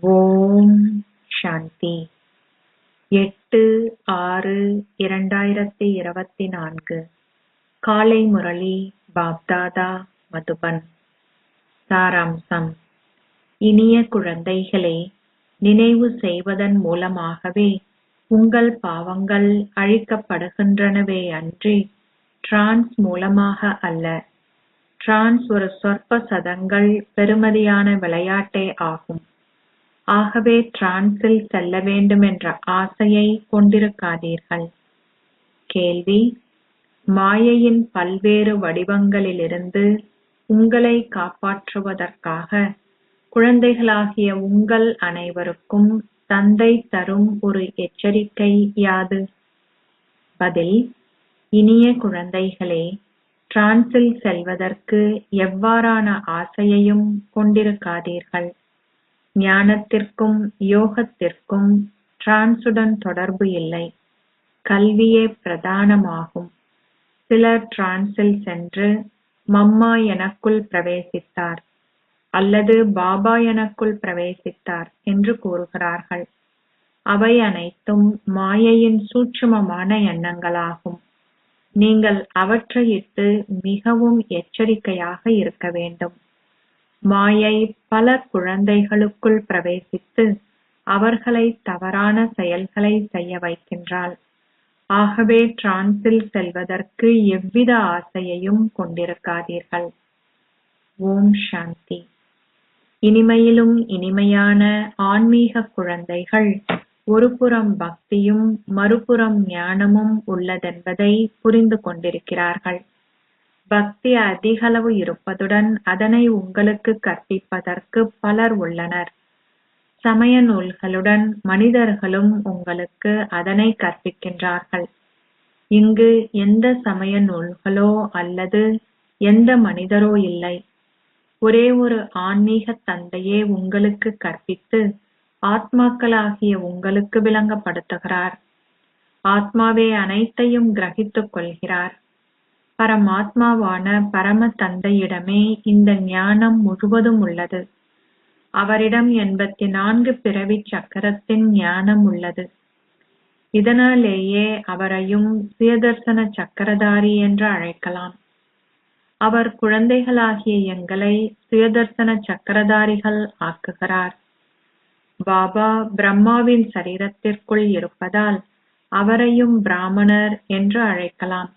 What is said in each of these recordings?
ஓம் சாந்தி. 8/6/2024 காலை முரளி பாப்தாதா மதுபன். சாராம்சம். இனிய குழந்தைகளே, நினைவு செய்வதன் மூலமாகவே உங்கள் பாவங்கள் அழிக்கப்படுகின்றனவே அன்றி டிரான்ஸ் மூலமாக அல்ல. டிரான்ஸ் ஒரு சொற்ப சதங்கள் பெறுமதியான விளையாட்டே ஆகும். ஆகவே டிரான்ஸில் செல்ல வேண்டும் என்ற ஆசையை கொண்டிருக்காதீர்கள். கேள்வி: மாயையின் பல்வேறு வடிவங்களிலிருந்து உங்களை காப்பாற்றுவதற்காக குழந்தைகளாகிய உங்கள் அனைவருக்கும் தந்தை தரும் ஒரு எச்சரிக்கை யாது? பதில்: இனிய குழந்தைகளே, டிரான்ஸில் செல்வதற்கு எவ்வாறான ஆசையையும் கொண்டிருக்காதீர்கள். ஞானத்திற்கும் யோகத்திற்கும் டிரான்ஸுடன் தொடர்பு இல்லை. கல்வியே பிரதானமாகும். சிலர் டிரான்ஸில் சென்று மம்மா எனக்குள் பிரவேசித்தார் அல்லது பாபா எனக்குள் பிரவேசித்தார் என்று கூறுகிறார்கள். அவை அனைத்தும் மாயையின் சூட்சுமமான எண்ணங்களாகும். நீங்கள் அவற்றையிட்டு மிகவும் எச்சரிக்கையாக இருக்க வேண்டும். மாயை பல குழந்தைகளுக்குள் பிரவேசித்து அவர்களை தவறான செயல்களை செய்ய வைக்கின்றாள். ஆகவே டிரான்ஸில் செல்வதற்கு எவ்வித ஆசையையும் கொண்டிருக்காதீர்கள். ஓம் சாந்தி. இனிமையிலும் இனிமையான ஆன்மீக குழந்தைகள் ஒருபுறம் பக்தியும் மறுபுறம் ஞானமும் உள்ளதென்பதை புரிந்து கொண்டிருக்கிறார்கள். பக்தி அதிகளவு இருப்பதுடன் அதனை உங்களுக்கு கற்பிப்பதற்கு பலர் உள்ளனர். சமய நூல்களுடன் மனிதர்களும் உங்களுக்கு அதனை கற்பிக்கின்றார்கள். இங்கு எந்த சமய நூல்களோ அல்லது எந்த மனிதரோ இல்லை. ஒரே ஒரு ஆன்மீக தந்தையே உங்களுக்கு கற்பித்து ஆத்மாக்களாகிய உங்களுக்கு விளங்கப்படுத்துகிறார். ஆத்மாவே அனைத்தையும் கிரகித்துக் கொள்கிறார். பரமாத்மாவான பரம தந்தையிடமே இந்த ஞானம் முழுவதும் உள்ளது. அவரிடம் 84 பிறவி சக்கரத்தின் ஞானம் உள்ளது. இதனாலேயே அவரையும் சுயதர்சன சக்கரதாரி என்று அழைக்கலாம். அவர் குழந்தைகளாகிய எங்களை சுயதர்சன சக்கரதாரிகள் ஆக்குகிறார். பாபா பிரம்மாவின் சரீரத்திற்குள் இருப்பதால் அவரையும் பிராமணர் என்று அழைக்கலாம்.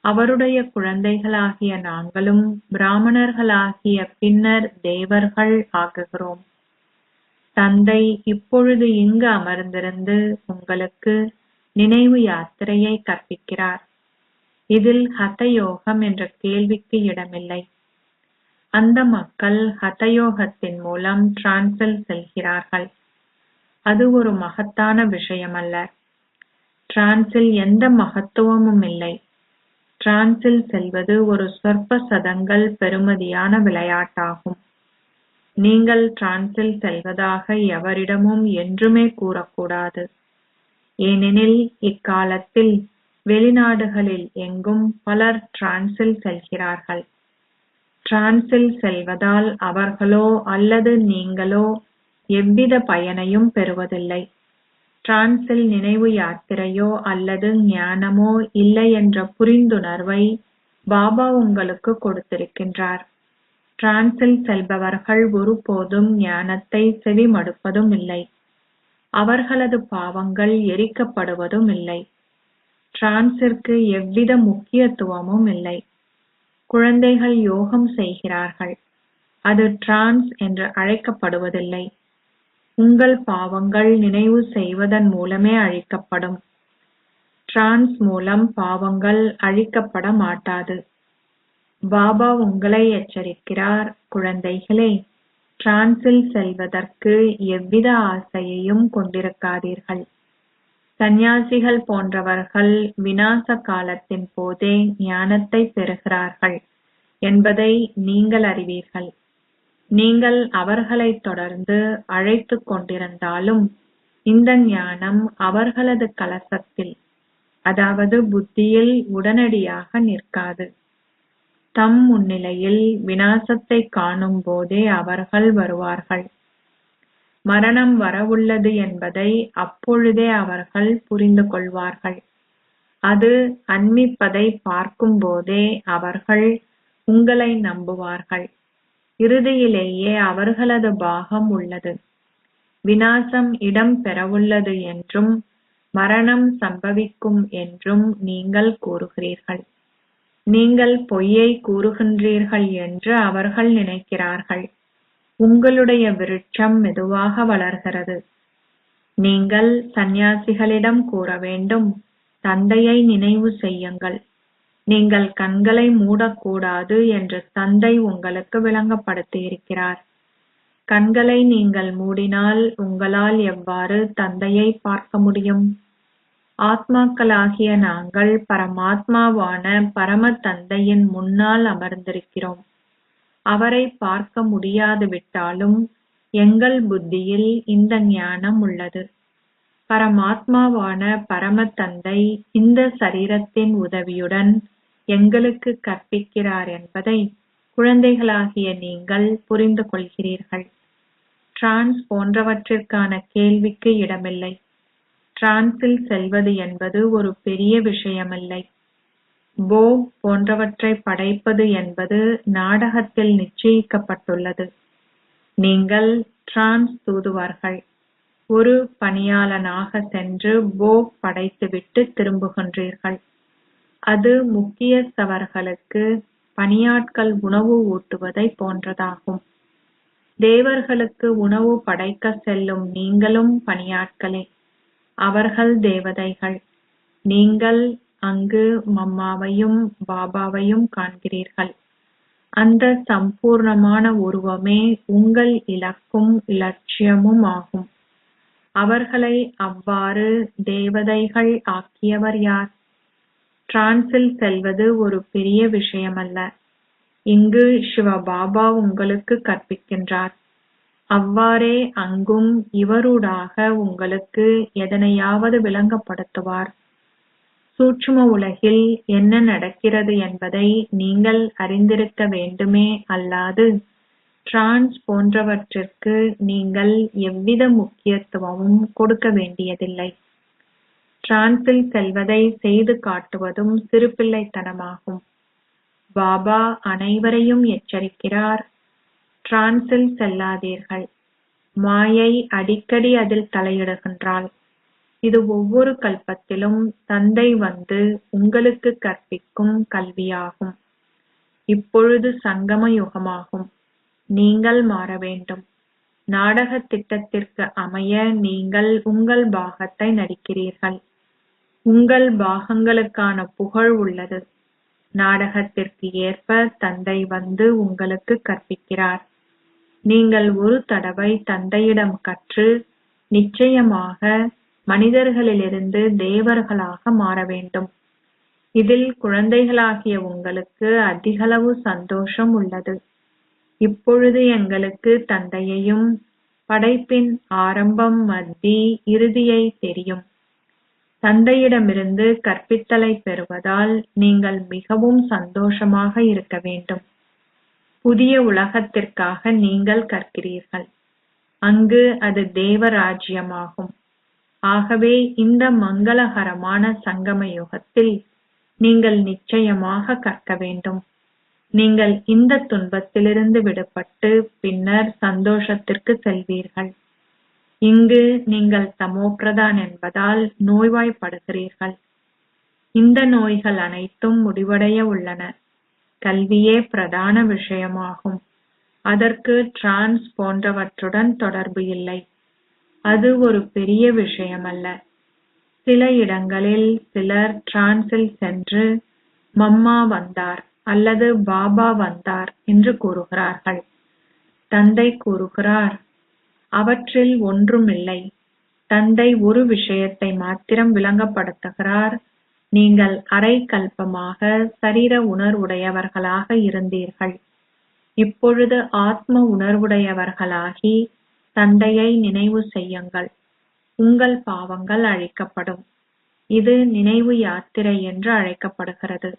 அவருடைய குழந்தைகளாகிய நாங்களும் பிராமணர்களாகிய பின்னர் தேவர்கள் ஆகுகிறோம். தந்தை இப்பொழுது இங்கு அமர்ந்திருந்து உங்களுக்கு நினைவு யாத்திரையை கற்பிக்கிறார். இதில் ஹதயோகம் என்ற கேள்விக்கு இடமில்லை. அந்த மக்கள் ஹதயோகத்தின் மூலம் டிரான்ஸில் செல்கிறார்கள். அது ஒரு மகத்தான விஷயமல்ல. டிரான்ஸில் எந்த மகத்துவமும் இல்லை. டிரான்ஸில் செல்வது ஒரு சொற்ப சதங்கள் பெறுமதியான விளையாட்டாகும். நீங்கள் டிரான்ஸில் செல்வதாக எவரிடமும் என்றுமே கூறக்கூடாது. ஏனெனில் இக்காலத்தில் வெளிநாடுகளில் எங்கும் பலர் டிரான்ஸில் செல்கிறார்கள். டிரான்ஸில் செல்வதால் அவர்களோ அல்லது நீங்களோ எவ்வித பயனையும் பெறுவதில்லை. டிரான்ஸில் நினைவு யாத்திரையோ அல்லது ஞானமோ இல்லை என்ற புரிந்துணர்வை பாபா உங்களுக்கு கொடுத்திருக்கின்றார். டிரான்ஸில் செல்பவர்கள் ஒருபோதும் ஞானத்தை செவிமடுப்பதும் இல்லை. அவர்களது பாவங்கள் எரிக்கப்படுவதும் இல்லை. டிரான்ஸிற்கு எவ்வித முக்கியத்துவமும் இல்லை. குழந்தைகள் யோகம் செய்கிறார்கள். அது டிரான்ஸ் என்று அழைக்கப்படுவதில்லை. உங்கள் பாவங்கள் நினைவு செய்வதன் மூலமே அழிக்கப்படும். டிரான்ஸ் மூலம் பாவங்கள் அழிக்கப்பட மாட்டாது. பாபா உங்களை எச்சரிக்கிறார். குழந்தைகளே, டிரான்ஸில் செல்வதற்கு எவ்வித ஆசையையும் கொண்டிருக்காதீர்கள். சந்நியாசிகள் போன்றவர்கள் விநாச காலத்தின் போதே ஞானத்தை பெறுகிறார்கள் என்பதை நீங்கள் அறிவீர்கள். நீங்கள் அவர்களை தொடர்ந்து அழைத்துக் கொண்டிருந்தாலும் இந்த ஞானம் அவர்களது கலசத்தில், அதாவது புத்தியில் உடனடியாக நிற்காது. தம் முன்னிலையில் விநாசத்தை காணும் போதே அவர்கள் வருவார்கள். மரணம் வரவுள்ளது என்பதை அப்பொழுதே அவர்கள் புரிந்து கொள்வார்கள். அது அண்மிப்பதை பார்க்கும்போதே அவர்கள் உங்களை நம்புவார்கள். இறுதியிலேயே அவர்களது பாகம் உள்ளது. விநாசம் இடம் பெறவுள்ளது என்றும் மரணம் சம்பவிக்கும் என்றும் நீங்கள் கூறுகிறீர்கள். நீங்கள் பொய்யை கூறுகின்றீர்கள் என்று அவர்கள் நினைக்கிறார்கள். உங்களுடைய விருட்சம் மெதுவாக வளர்கிறது. நீங்கள் சந்நியாசிகளிடம் கூற வேண்டும், தந்தையை நினைவு செய்யுங்கள். நீங்கள் கண்களை மூடக்கூடாது என்று தந்தை உங்களுக்கு விளங்கப்படுத்தியிருக்கிறார். கண்களை நீங்கள் மூடினால் உங்களால் எவ்வாறு தந்தையை பார்க்க முடியும்? ஆத்மாக்களாகிய நாங்கள் பரமாத்மாவான பரம தந்தையின் முன்னால் அமர்ந்திருக்கிறோம். அவரை பார்க்க முடியாது விட்டாலும் எங்கள் புத்தியில் இந்த ஞானம் உள்ளது. பரமாத்மாவான பரம தந்தை இந்த சரீரத்தின் உதவியுடன் எங்களுக்கு கற்பிக்கிறார் என்பதை குழந்தைகளாகிய நீங்கள் புரிந்து கொள்கிறீர்கள். டிரான்ஸ் போன்றவற்றிற்கான கேள்விக்கு இடமில்லை. டிரான்ஸில் செல்வது என்பது ஒரு பெரிய விஷயமில்லை. போக் போன்றவற்றை படைப்பது என்பது நாடகத்தில் நிச்சயிக்கப்பட்டுள்ளது. நீங்கள் டிரான்ஸ் தூதுவர்கள். ஒரு பணியாளனாக சென்று போக் படைத்துவிட்டு திரும்புகின்றீர்கள். அது முக்கியஸ்தவர்களுக்கு பணியாட்கள் உணவு ஊட்டுவதை போன்றதாகும். தேவர்களுக்கு உணவு படைக்க செல்லும் நீங்களும் பணியாட்களே. அவர்கள் தேவதைகள். நீங்கள் அங்கு மம்மாவையும் பாபாவையும் காண்கிறீர்கள். அந்த சம்பூர்ணமான உருவமே உங்கள் இலக்கும் லட்சியமும் ஆகும். அவர்களை அவ்வாறு தேவதைகள் ஆக்கியவர் யார்? டிரான்ஸில் செல்வது ஒரு பெரிய விஷயமல்ல. இங்கு சிவபாபா உங்களுக்கு கற்பிக்கின்றார். அவ்வாறே அங்கும் இவரூடாக உங்களுக்கு எதனையாவது விளங்கப்படுத்துவார். சூட்சும உலகில் என்ன நடக்கிறது என்பதை நீங்கள் அறிந்திருக்க வேண்டுமே அல்லாது டிரான்ஸ் போன்றவற்றிற்கு நீங்கள் எவ்வித முக்கியத்துவமும் கொடுக்க வேண்டியதில்லை. டிரான்ஸில் செல்வதை செய்து காட்டுவதும் சிறுபிள்ளைத்தனமாகும். பாபா அனைவரையும் எச்சரிக்கிறார், டிரான்ஸில் செல்லாதீர்கள். மாயை அடிக்கடி அதில் தலையிடுகின்றாள். இது ஒவ்வொரு கல்பத்திலும் தந்தை வந்து உங்களுக்கு கற்பிக்கும் கல்வியாகும். இப்பொழுது சங்கம யுகமாகும். நீங்கள் மாற வேண்டும். நாடக திட்டத்திற்கு அமைய நீங்கள் உங்கள் பாகத்தை நடிக்கிறீர்கள். உங்கள் பாகங்களுக்கான புகழ் உள்ளது. நாடகத்திற்கு ஏற்ப தந்தை வந்து உங்களுக்கு கற்பிக்கிறார். நீங்கள் ஒரு தடவை தந்தையிடம் கற்று நிச்சயமாக மனிதர்களிலிருந்து தேவர்களாக மாற வேண்டும். இதில் குழந்தைகளாகிய உங்களுக்கு அதிகளவு சந்தோஷம் உள்ளது. இப்பொழுது எங்களுக்கு தந்தையையும் படைப்பின் ஆரம்பம் மத்தி இறுதியை தெரியும். தந்தையிடமிருந்து கற்பித்தலை பெறுவதால் நீங்கள் மிகவும் சந்தோஷமாக இருக்க வேண்டும். புதிய உலகத்திற்காக நீங்கள் கற்கிறீர்கள். அங்கு அது தேவராஜ்யமாகும். ஆகவே இந்த மங்களகரமான சங்கம யுகத்தில் நீங்கள் நிச்சயமாக கற்க வேண்டும். நீங்கள் இந்த துன்பத்திலிருந்து விடுபட்டு பின்னர் சந்தோஷத்திற்கு செல்வீர்கள். இங்கு நீங்கள் தமோபிரதான் என்பதால் நோய்வாய்ப்படுகிறீர்கள். இந்த நோய்கள் அனைத்தும் முடிவடைய உள்ளன. கல்வியே பிரதான விஷயமாகும். அதற்கு டிரான்ஸ் போன்றவற்றுடன் தொடர்பு இல்லை. அது ஒரு பெரிய விஷயமல்ல. சில இடங்களில் சிலர் டிரான்ஸில் சென்று மம்மா வந்தார் அல்லது பாபா வந்தார் என்று கூறுகிறார்கள். தந்தை கூறுகிறார், அவற்றில் ஒன்றுமில்லை. தந்தை ஒரு விஷயத்தை மாத்திரம் விளங்கப்படுத்துகிறார். நீங்கள் அரை கல்பமாக சரீர உணர்வுடையவர்களாக இருந்தீர்கள். இப்பொழுது ஆத்ம உணர்வுடையவர்களாகி தந்தையை நினைவு செய்யுங்கள். உங்கள் பாவங்கள் அழிக்கப்படும். இது நினைவு யாத்திரை என்று அழைக்கப்படுகிறது.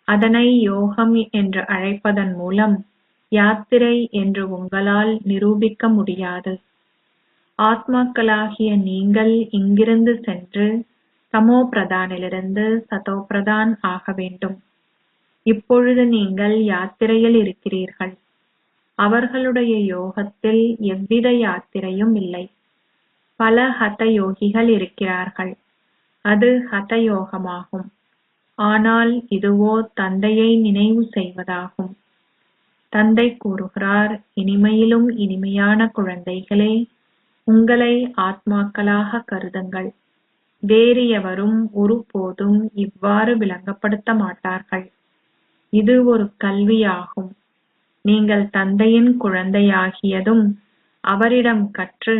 அதனை யோகம் என்று அழைப்பதன் மூலம் யாத்திரை என்று உங்களால் நிரூபிக்க முடியாது. ஆத்மாக்களாகிய நீங்கள் இங்கிருந்து சென்று தமோ பிரதானிலிருந்து சதோ பிரதான் ஆக வேண்டும். இப்பொழுது நீங்கள் யாத்திரையில் இருக்கிறீர்கள். அவர்களுடைய யோகத்தில் எவ்வித யாத்திரையும் இல்லை. பல ஹத யோகிகள் இருக்கிறார்கள். அது ஹத யோகமாகும். ஆனால் இதுவோ தந்தையை நினைவு செய்வதாகும். தந்தை கூறுகிறார், இனிமையிலும் இனிமையான குழந்தைகளே, உங்களை ஆத்மாக்களாக கருதுங்கள். வேறு எவரும் ஒருபோதும் இவ்வாறு விளங்கப்படுத்த மாட்டார்கள். இது ஒரு கல்வியாகும். நீங்கள் தந்தையின் குழந்தையாகியதும் அவரிடம் கற்று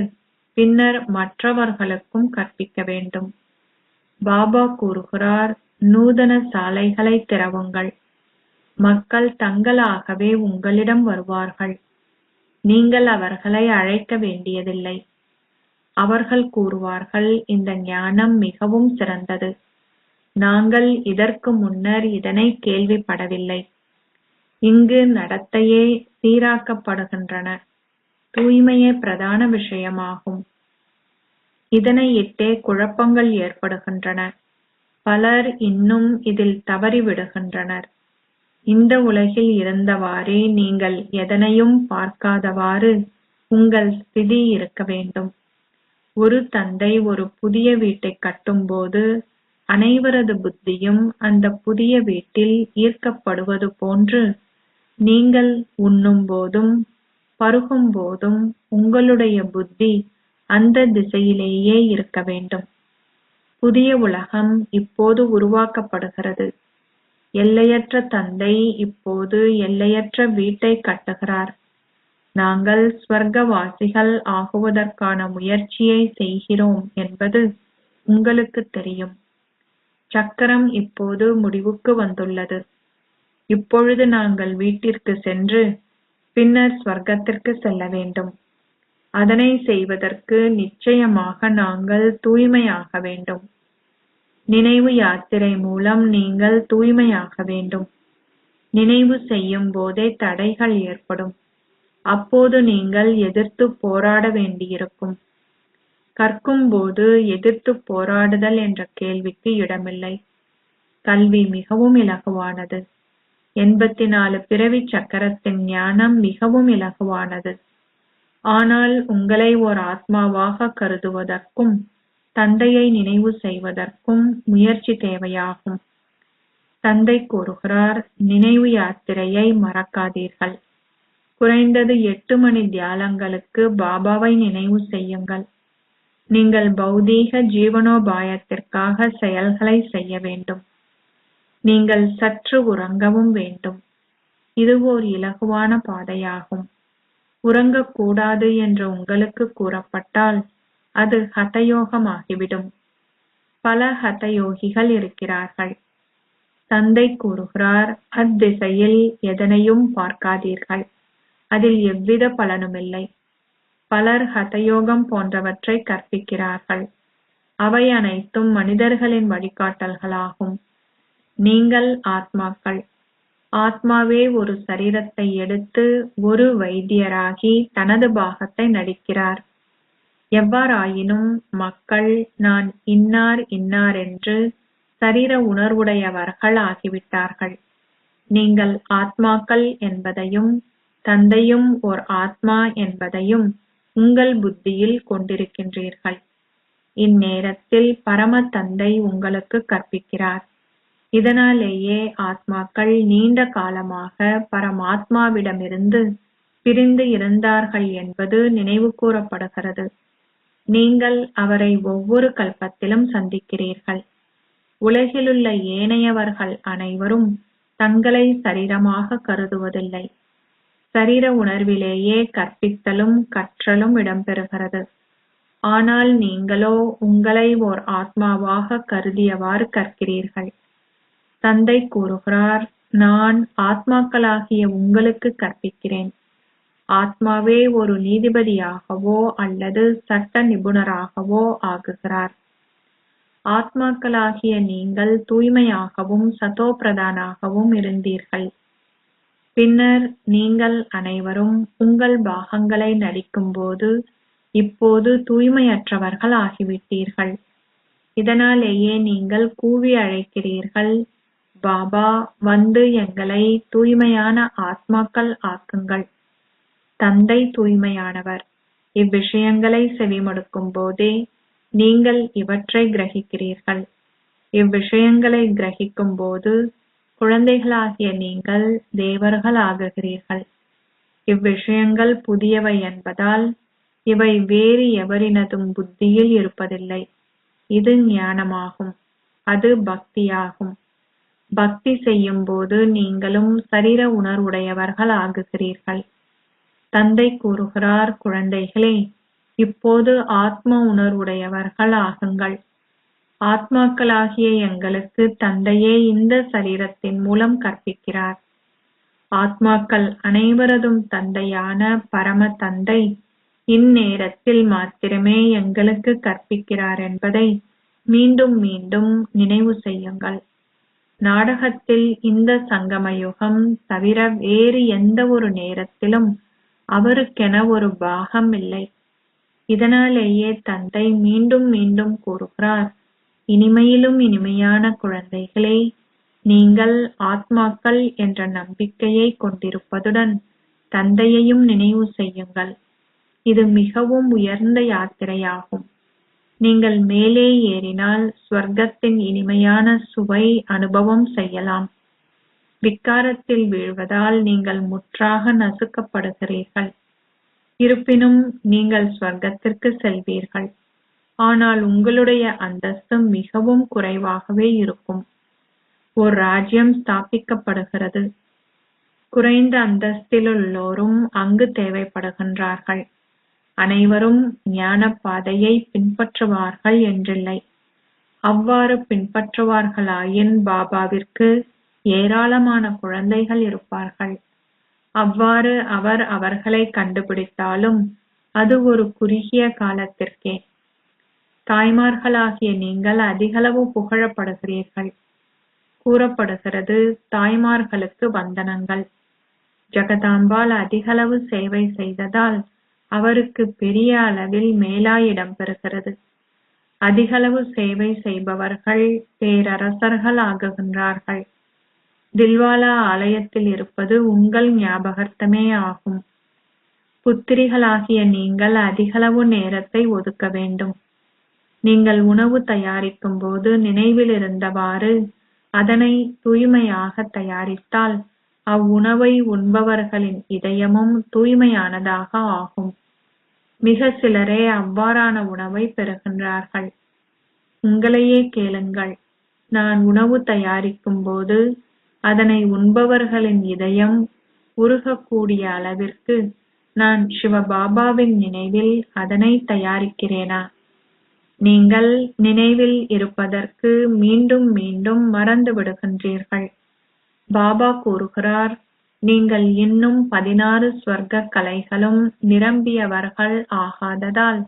பின்னர் மற்றவர்களுக்கும் கற்பிக்க வேண்டும். பாபா கூறுகிறார், நூதன சாலைகளை திறவுங்கள். மக்கள் தங்களாகவே உங்களிடம் வருவார்கள். நீங்கள் அவர்களை அழைக்க வேண்டியதில்லை. அவர்கள் கூறுவார்கள், இந்த ஞானம் மிகவும் சிறந்தது. நாங்கள் இதற்கு முன்னர் இதனை கேள்விப்படவில்லை. இங்கு நடத்தையே சீராக்கப்படுகின்றன. தூய்மையே பிரதான விஷயமாகும். இதனை இட்டே குழப்பங்கள் ஏற்படுகின்றன. பலர் இன்னும் இதில் தவறிவிடுகின்றனர். இந்த உலகில் இருந்தவாறே நீங்கள் எதனையும் பார்க்காதவாறு உங்கள் ஸ்திதி இருக்க வேண்டும். ஒரு தந்தை ஒரு புதிய வீட்டை கட்டும்போது அனைவரது புத்தியும் அந்த புதிய வீட்டில் ஈர்க்கப்படுவது போன்று நீங்கள் உண்ணும் போதும் பருகும் போதும் உங்களுடைய புத்தி அந்த திசையிலேயே இருக்க வேண்டும். புதிய உலகம் இப்போது உருவாக்கப்படுகிறது. எல்லையற்ற தந்தை இப்போது எல்லையற்ற வீட்டை கட்டுகிறார். நாங்கள் ஸ்வர்க்கவாசிகள் ஆகுவதற்கான முயற்சியை செய்கிறோம் என்பது உங்களுக்கு தெரியும். சக்கரம் இப்போது முடிவுக்கு வந்துள்ளது. இப்பொழுது நாங்கள் வீட்டிற்கு சென்று பின்னர் ஸ்வர்க்கத்திற்கு செல்ல வேண்டும். அதனை செய்வதற்கு நிச்சயமாக நாங்கள் தூய்மையாக வேண்டும். நினைவு யாத்திரை மூலம் நீங்கள் தூய்மையாக வேண்டும். நினைவு செய்யும் போதே தடைகள் ஏற்படும். அப்போது நீங்கள் எதிர்த்து போராட வேண்டியிருக்கும். கற்கும் போது எதிர்த்து போராடுதல் என்ற கேள்விக்கு இடமில்லை. கல்வி மிகவும் இலகுவானது. 84 பிறவி சக்கரத்தின் ஞானம் மிகவும் இலகுவானது. ஆனால் உங்களை ஓர் ஆத்மாவாக கருதுவதற்கும் தந்தையை நினைவு செய்வதற்கும் முயற்சி தேவையாகும். தந்தை கூறுகிறார், நினைவு யாத்திரையை மறக்காதீர்கள். குறைந்தது 8 மணி தியாலங்களுக்கு பாபாவை நினைவு செய்யுங்கள். நீங்கள் பௌதீக ஜீவனோபாயத்திற்காக செயல்களை செய்ய வேண்டும். நீங்கள் சற்று உறங்கவும் வேண்டும். இது ஓர் இலகுவான பாதையாகும். உறங்கக்கூடாது என்று உங்களுக்கு கூறப்பட்டால் அது ஹதயோகமாகிவிடும். பல ஹதயோகிகள் இருக்கிறார்கள். தந்தை கூறுகிறார், அத்திசையில் எதனையும் பார்க்காதீர்கள். அதில் எவ்வித பலனுமில்லை. பலர் ஹதயோகம் போன்றவற்றை கற்பிக்கிறார்கள். அவை அனைத்தும் மனிதர்களின் வழிகாட்டல்களாகும். நீங்கள் ஆத்மாக்கள். ஆத்மாவே ஒரு சரீரத்தை எடுத்து ஒரு வைத்தியராகி தனது பாகத்தை நடிக்கிறார். எவ்வாறாயினும் மக்கள் நான் இன்னார் இன்னார் என்று சரீர உணர்வுடையவர்கள் ஆகிவிட்டார்கள். நீங்கள் ஆத்மாக்கள் என்பதையும் தந்தையும் ஓர் ஆத்மா என்பதையும் உங்கள் புத்தியில் கொண்டிருக்கின்றீர்கள். இந்நேரத்தில் பரம தந்தை உங்களுக்கு கற்பிக்கிறார். இதனாலேயே ஆத்மாக்கள் நீண்ட காலமாக பரமாத்மாவிடமிருந்து பிரிந்து இருந்தார்கள் என்பது நினைவு கூறப்படுகிறது. நீங்கள் அவரை ஒவ்வொரு கல்பத்திலும் சந்திக்கிறீர்கள். உலகிலுள்ள ஏனையவர்கள் அனைவரும் தங்களை சரீரமாக கருதுவதில்லை. சரீர உணர்விலேயே கற்பித்தலும் கற்றலும் இடம்பெறுகிறது. ஆனால் நீங்களோ உங்களை ஓர் ஆத்மாவாக கருதியவாறு கற்கிறீர்கள். தந்தை கூறுகிறார், நான் ஆத்மாக்களாகிய உங்களுக்கு கற்பிக்கிறேன். ஆத்மாவே ஒரு நீதிபதியாகவோ அல்லது சட்ட நிபுணராகவோ ஆகுகிறார். ஆத்மாக்களாகிய நீங்கள் தூய்மையாகவும் சதோ பிரதானாகவும் இருந்தீர்கள். பின்னர் நீங்கள் அனைவரும் உங்கள் பாகங்களை நடிக்கும்போது இப்போது தூய்மையற்றவர்கள் ஆகிவிட்டீர்கள். இதனாலேயே நீங்கள் கூவி அழைக்கிறீர்கள், பாபா வந்து எங்களை தூய்மையான ஆத்மாக்கள் ஆக்குங்கள். தந்தை தூய்மையானவர். இவ்விஷயங்களை செவிமடுக்கும் போதே நீங்கள் இவற்றை கிரகிக்கிறீர்கள். இவ்விஷயங்களை கிரகிக்கும் போது குழந்தைகளாகிய நீங்கள் தேவர்கள் ஆகுகிறீர்கள். இவ்விஷயங்கள் புதியவை என்பதால் இவை வேறு எவரினதும் புத்தியில் இருப்பதில்லை. இது ஞானமாகும். அது பக்தியாகும். பக்தி செய்யும் போது நீங்களும் சரீர உணர்வுடையவர்கள் ஆகுகிறீர்கள். தந்தை கூறுகிறார், குழந்தைகளே, இப்போது ஆத்ம உணர்வுடையவர்கள் ஆகுங்கள். ஆத்மாக்களாகிய எங்களுக்கு தந்தையே இந்த சரீரத்தின் மூலம் கற்பிக்கிறார். ஆத்மாக்கள் அனைவரதும் தந்தையான பரம தந்தை இந்நேரத்தில் மாத்திரமே எங்களுக்கு கற்பிக்கிறார் என்பதை மீண்டும் மீண்டும் நினைவு செய்யுங்கள். நாடகத்தில் இந்த சங்கமயுகம் தவிர வேறு எந்த ஒரு நேரத்திலும் அவருக்கென ஒரு பாகம் இல்லை. இதனாலேயே தந்தை மீண்டும் மீண்டும் கூறுகிறார், இனிமையிலும் இனிமையான குழந்தைகளே, நீங்கள் ஆத்மாக்கள் என்ற நம்பிக்கையை கொண்டிருப்பதுடன் தந்தையையும் நினைவு செய்யுங்கள். இது மிகவும் உயர்ந்த யாத்திரையாகும். நீங்கள் மேலே ஏறினால் ஸ்வர்க்கத்தின் இனிமையான சுவை அனுபவம் செய்யலாம். விக்காரத்தில் வீழ்வதால் நீங்கள் முற்றாக நசுக்கப்படுகிறீர்கள். இருப்பினும் நீங்கள் ஸ்வர்க்கத்திற்கு செல்வீர்கள். ஆனால் உங்களுடைய அந்தஸ்து மிகவும் குறைவாகவே இருக்கும். ஒரு ராஜ்யம் ஸ்தாபிக்கப்படுகிறது. குறைந்த அந்தஸ்திலுள்ளோரும் அங்கு தேவைப்படுகின்றார்கள். அனைவரும் ஞான பாதையை பின்பற்றுவார்கள் என்றில்லை. அவ்வாறு பின்பற்றுவார்களாயின் பாபாவிற்கு ஏராளமான குழந்தைகள் இருப்பார்கள். அவ்வாறு அவர் அவர்களை கண்டுபிடித்தாலும் அது ஒரு குறுகிய காலத்திற்கே. தாய்மார்களாகிய நீங்கள் அதிகளவு புகழப்படுகிறீர்கள். கூறப்படுகிறது, தாய்மார்களுக்கு வந்தனங்கள். ஜெகதாம்பாள் அதிகளவு சேவை செய்ததால் அவருக்கு பெரிய அளவில் மேலாயிடம் பெறுகிறது. அதிகளவு சேவை செய்பவர்கள் பேரரசர்கள் ஆகுகின்றார்கள். தில்வாலா ஆலயத்தில் இருப்பது உங்கள் ஞாபகார்த்தமே ஆகும். புத்திரிகளாகிய நீங்கள் அதிகளவு நேரத்தை ஒதுக்க வேண்டும். நீங்கள் உணவு தயாரிக்கும் போது நினைவில் இருந்தவாறு அதனை தூய்மையாக தயாரித்தால் அவ்வுணவை உண்பவர்களின் இதயமும் தூய்மையானதாக ஆகும். மிக சிலரே அவ்வாறான உணவை பெறுகின்றார்கள். உங்களையே கேளுங்கள், நான் உணவு தயாரிக்கும் போது அதனை உண்பவர்களின் இதயம் உருகக்கூடிய அளவிற்கு நான் சிவபாபாவின் நினைவில் அதனை தயாரிக்கிறேனா? நீங்கள் நினைவில் இருப்பதற்கு மீண்டும் மீண்டும் மறந்து விடுகின்றீர்கள். பாபா கூறுகிறார், நீங்கள் இன்னும் 16 ஸ்வர்க்க கலைகளும் நிரம்பியவர்கள் ஆகாததால்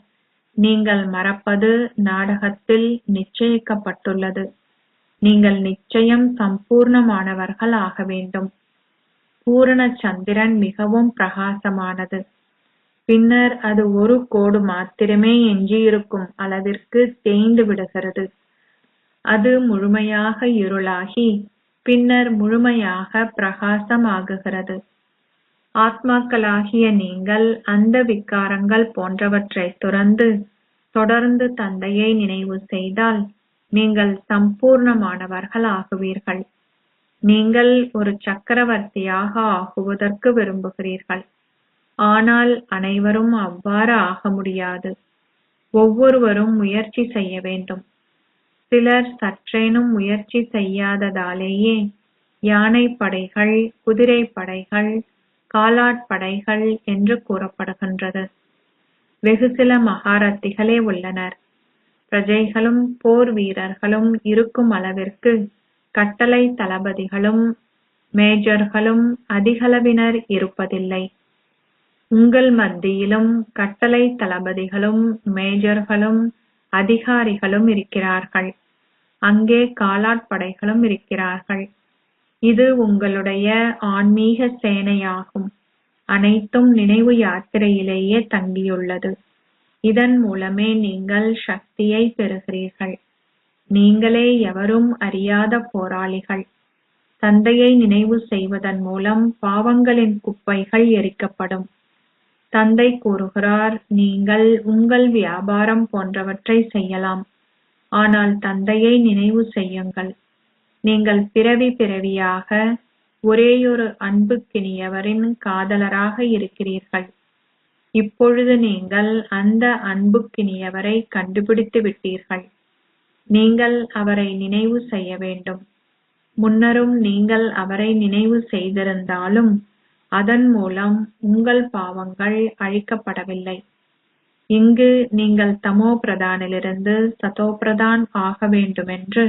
நீங்கள் மறப்பது நாடகத்தில் நிச்சயிக்கப்பட்டுள்ளது. நீங்கள் நிச்சயம் சம்பூர்ணமானவர்கள் ஆக வேண்டும். பூரண சந்திரன் மிகவும் பிரகாசமானது. பின்னர் அது ஒரு கோடு மாத்திரமே எஞ்சியிருக்கும் அளவிற்கு தேய்ந்து விடுகிறது. அது முழுமையாக இருளாகி பின்னர் முழுமையாக பிரகாசமாகுகிறது. ஆத்மாக்களாகிய நீங்கள் அந்த விக்காரங்கள் போன்றவற்றை துறந்து தொடர்ந்து தந்தையை நினைவு செய்தால் நீங்கள் சம்பூர்ணமானவர்கள் ஆகுவீர்கள். நீங்கள் ஒரு சக்கரவர்த்தியாக ஆகுவதற்கு விரும்புகிறீர்கள். ஆனால் அனைவரும் அவ்வாறு ஆக முடியாது. ஒவ்வொருவரும் முயற்சி செய்ய வேண்டும். சிலர் சற்றேனும் முயற்சி செய்யாததாலேயே யானை படைகள், குதிரை படைகள், காலாட்படைகள் என்று கூறப்படுகின்றது. வெகு சில மகாரத்திகளே உள்ளனர். பிரஜைகளும் போர் வீரர்களும் இருக்கும் அளவிற்கு கட்டளை தளபதிகளும் மேஜர்களும் அதிகளவினர் இருப்பதில்லை. உங்கள் மத்தியிலும் கட்டளை தளபதிகளும் மேஜர்களும் அதிகாரிகளும் இருக்கிறார்கள். அங்கே காலாட்படைகளும் இருக்கிறார்கள். இது உங்களுடைய ஆன்மீக சேனையாகும். அனைத்தும் நினைவு யாத்திரையிலேயே தங்கியுள்ளது. இதன் மூலமே நீங்கள் சக்தியை பெறுகிறீர்கள். நீங்களே எவரும் அறியாத போராளிகள். தந்தையை நினைவு செய்வதன் மூலம் பாவங்களின் குப்பைகள் எரிக்கப்படும். தந்தை கூறுகிறார், நீங்கள் உங்கள் வியாபாரம் போன்றவற்றை செய்யலாம், ஆனால் தந்தையை நினைவு செய்யுங்கள். நீங்கள் பிறவி பிறவியாக ஒரேயொரு அன்புக்கினியவரின் காதலராக இருக்கிறீர்கள். இப்பொழுது நீங்கள் அந்த அன்புக்கினியவரை கண்டுபிடித்து விட்டீர்கள். நீங்கள் அவரை நினைவு செய்ய வேண்டும். முன்னரும் நீங்கள் அவரை நினைவு செய்திருந்தாலும் அதன் மூலம் உங்கள் பாவங்கள் அழிக்கப்படவில்லை. இங்கு நீங்கள் தமோ பிரதானிலிருந்து சதோ பிரதான் ஆக வேண்டுமென்று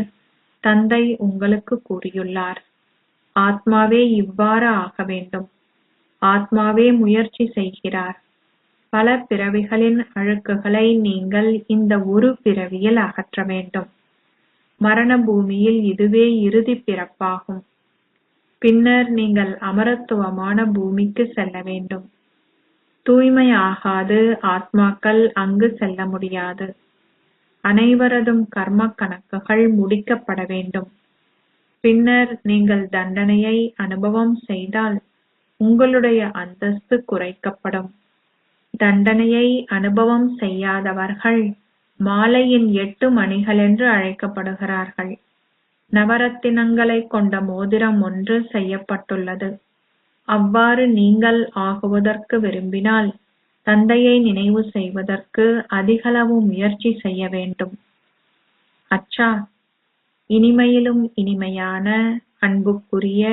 தந்தை உங்களுக்கு கூறியுள்ளார். ஆத்மாவே இவ்வாறு ஆக வேண்டும். ஆத்மாவே முயற்சி செய்கிறார். பல பிறவிகளின் அழுக்குகளை நீங்கள் இந்த ஒரு பிறவியில் அகற்ற வேண்டும். மரண பூமியில் இதுவே இறுதி பிறப்பாகும். பின்னர் நீங்கள் அமரத்துவமான பூமிக்கு செல்ல வேண்டும். தூய்மையாகாது ஆத்மாக்கள் அங்கு செல்ல முடியாது. அனைவரதும் கர்ம கணக்குகள் முடிக்கப்பட வேண்டும். பின்னர் நீங்கள் தண்டனையை அனுபவம் செய்தால் உங்களுடைய அந்தஸ்து குறைக்கப்படும். தண்டனையை அனுபவம் செய்யாதவர்கள் மாலையின் 8 மணிகளென்று அழைக்கப்படுகிறார்கள். நவரத்தினங்களை கொண்ட மோதிரம் ஒன்று செய்யப்பட்டுள்ளது. அவ்வாறு நீங்கள் ஆகுவதற்கு விரும்பினால் தந்தையை நினைவு செய்வதற்கு அதிகளவு முயற்சி செய்ய வேண்டும். அச்சா, இனிமையிலும் இனிமையான அன்புக்குரிய,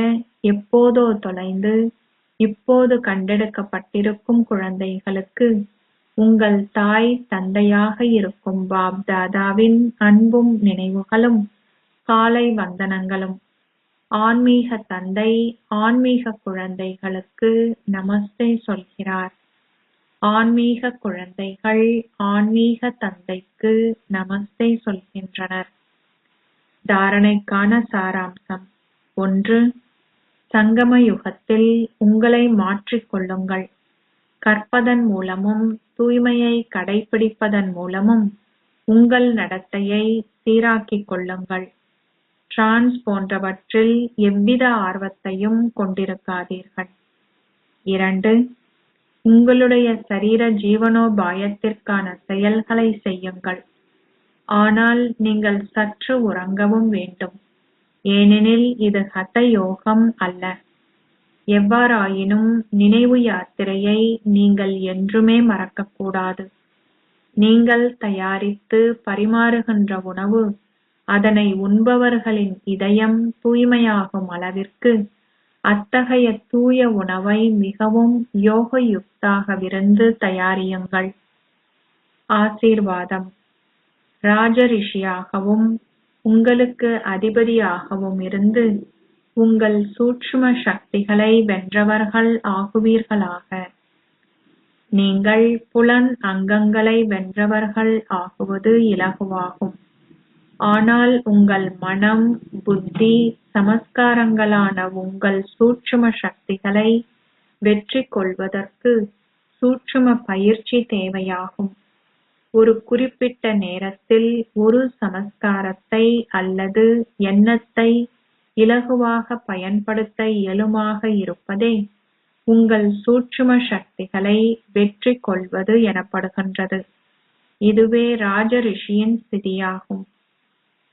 எப்போதோ தொலைந்து இப்போது கண்டெடுக்கப்பட்டிருக்கும் குழந்தைகளுக்கு உங்கள் தாய் தந்தையாக இருக்கும் பாப் தாதாவின் அன்பும் நினைவுகளும் காலை வந்தனங்களும். ஆன்மீக தந்தை ஆன்மீக குழந்தைகளுக்கு நமஸ்தே சொல்கிறார். ஆன்மீக குழந்தைகள் ஆன்மீக தந்தைக்கு நமஸ்தே சொல்கின்றனர். தாரணைக்கான சாராம்சம் 1. சங்கம யுகத்தில் உங்களை மாற்றிக்கொள்ளுங்கள். கற்பதன் மூலமும் தூய்மையை கடைபிடிப்பதன் மூலமும் உங்கள் நடத்தையை சீராக்கிக் கொள்ளுங்கள். டிரான்ஸ் போன்றவற்றில் எவ்வித ஆர்வத்தையும் கொண்டிருக்காதீர்கள். 2. உங்களுடைய சரீர ஜீவனோபாயத்திற்கான செயல்களை செய்யுங்கள். ஆனால் நீங்கள் சற்று உறங்கவும் வேண்டும், ஏனெனில் இது ஹத யோகம் அல்ல. எவ்வாறாயினும் நினைவு யாத்திரையை நீங்கள் என்றுமே மறக்கக்கூடாது. நீங்கள் தயாரித்து பரிமாறுகின்ற உணவு அதனை உண்பவர்களின் இதயம் தூய்மையாகும் அளவிற்கு அத்தகைய தூய உணவை மிகவும் யோகயுக்தாகவிருந்து தயாரியுங்கள். ஆசீர்வாதம். ராஜரிஷியாகவும் உங்களுக்கு அதிபதியாகவும் இருந்து உங்கள் சூட்சும சக்திகளை வென்றவர்கள் ஆகுவீர்களாக. நீங்கள் புலன் அங்கங்களை வென்றவர்கள் ஆகுவது இலகுவாகும். ஆனால் உங்கள் மனம், புத்தி, சமஸ்காரங்களான உங்கள் சூட்சும சக்திகளை வெற்றி கொள்வதற்கு சூட்சும பயிற்சி தேவையாகும். ஒரு குறிப்பிட்ட நேரத்தில் ஒரு சமஸ்காரத்தை அல்லது எண்ணத்தை இலகுவாக பயன்படுத்த இயலுமாக இருப்பதே உங்கள் சூட்சும சக்திகளை வெற்றி கொள்வது எனப்படுகின்றது. இதுவே ராஜரிஷியின் ஸ்திதியாகும்.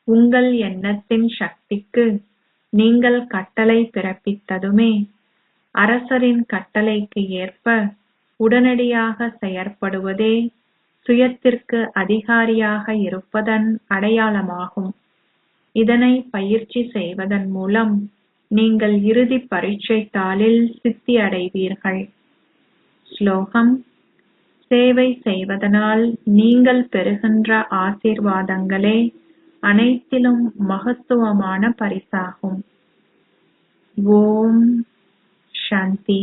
உங்கள் எண்ணத்தின் சக்திக்கு நீங்கள் கட்டளை பிறப்பித்ததுமே அரசரின் கட்டளைக்கு ஏற்ப உடனடியாக செயற்படுவதே சுயத்திற்கு அதிகாரியாக இருப்பதன் அடையாளமாகும். இதனை பயிற்சி செய்வதன் மூலம் நீங்கள் இறுதி பரீட்சை தாளில் சித்தி அடைவீர்கள். ஸ்லோகம். சேவை செய்வதனால் நீங்கள் பெறுகின்ற ஆசீர்வாதங்களே அனைத்திலும் மகத்துவமான பரிசாகும். ஓம் சாந்தி.